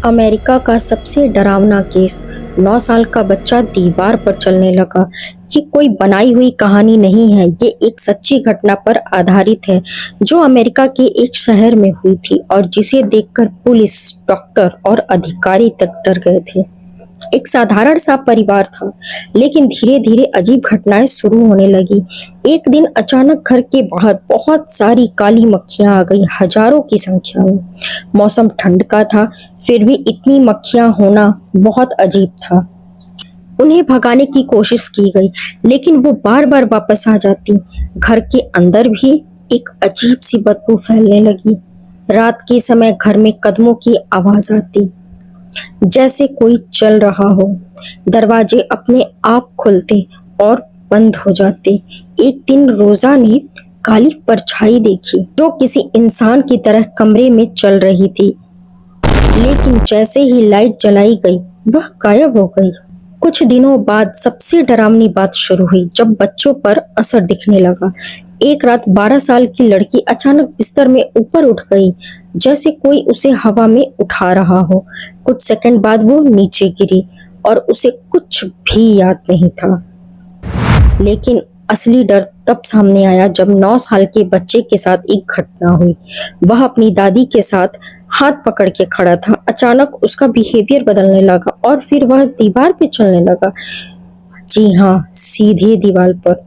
America का सबसे डरावना केस। 9 साल का बच्चा दीवार पर चलने लगा। ये कोई बनाई हुई कहानी नहीं है, ये एक सच्ची घटना पर आधारित है जो अमेरिका के एक शहर में हुई थी और जिसे देखकर पुलिस, डॉक्टर और अधिकारी तक डर गए थे। एक साधारण सा परिवार था, लेकिन धीरे धीरे अजीब घटनाएं शुरू होने लगी। एक दिन अचानक घर के बाहर बहुत सारी काली मक्खियां आ गई, हजारों की संख्या में। मौसम ठंड का था, फिर भी इतनी मक्खियां होना बहुत अजीब था। उन्हें भगाने की कोशिश की गई, लेकिन वो बार बार वापस आ जाती। घर के अंदर भी एक अजीब सी बदबू फैलने लगी। रात के समय घर में कदमों की आवाज आती, जैसे कोई चल रहा हो। दरवाजे अपने आप खुलते और बंद हो जाते। एक दिन रोजा ने काली परछाई देखी जो किसी इंसान की तरह कमरे में चल रही थी, लेकिन जैसे ही लाइट जलाई गई वह गायब हो गई। कुछ दिनों बाद सबसे डरावनी बात शुरू हुई जब बच्चों पर असर दिखने लगा। एक रात 12 साल की लड़की अचानक बिस्तर में ऊपर उठ गई, जैसे कोई उसे हवा में उठा रहा हो। कुछ सेकंड बाद वो नीचे गिरी और उसे कुछ भी याद नहीं था। लेकिन असली डर तब सामने आया जब 9 साल के बच्चे के साथ एक घटना हुई। वह अपनी दादी के साथ हाथ पकड़ के खड़ा था। अचानक उसका बिहेवियर बदलने लगा और फिर वह दीवार पे चलने लगा। जी हाँ, सीधे दीवार पर,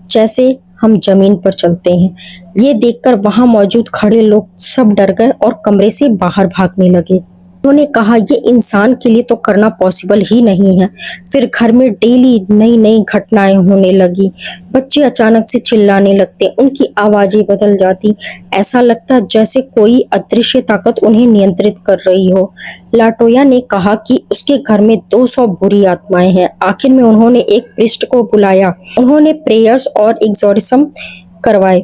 जैसे हम जमीन पर चलते हैं। ये देखकर वहां मौजूद खड़े लोग सब डर गए और कमरे से बाहर भागने लगे। उन्होंने कहा ये इंसान के लिए तो करना पॉसिबल ही नहीं है। फिर घर में डेली नई नई घटनाएं होने लगी। बच्चे अचानक से चिल्लाने लगते, उनकी आवाजें बदल जाती। ऐसा लगता जैसे कोई अदृश्य ताकत उन्हें नियंत्रित कर रही हो। लाटोया ने कहा कि उसके घर में 200 बुरी आत्माएं हैं। आखिर में उन्होंने एक प्रीस्ट को बुलाया। उन्होंने प्रेयर्स और एग्जॉर्सिज्म करवाए।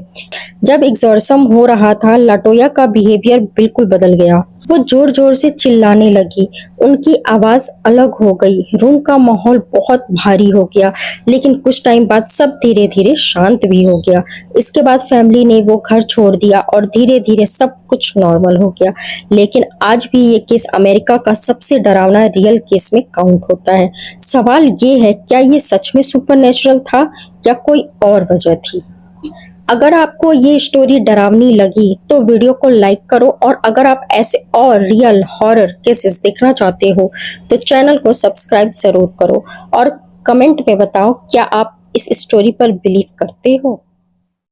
जब एग्जॉर्सिज्म हो रहा था, लाटोया का बिहेवियर बिल्कुल बदल गया। वो जोर जोर से चिल्लाने लगी, उनकी आवाज अलग हो गई। रूम का माहौल बहुत भारी हो गया, लेकिन कुछ टाइम बाद सब धीरे धीरे शांत भी हो गया। इसके बाद फैमिली ने वो घर छोड़ दिया और धीरे धीरे सब कुछ नॉर्मल हो गया। लेकिन आज भी ये केस अमेरिका का सबसे डरावना रियल केस में काउंट होता है। सवाल ये है, क्या ये सच में सुपरनेचुरल था या कोई और वजह थी? अगर आपको ये स्टोरी डरावनी लगी तो वीडियो को लाइक करो, और अगर आप ऐसे और रियल हॉरर केसेस देखना चाहते हो तो चैनल को सब्सक्राइब जरूर करो और कमेंट में बताओ क्या आप इस स्टोरी पर बिलीव करते हो।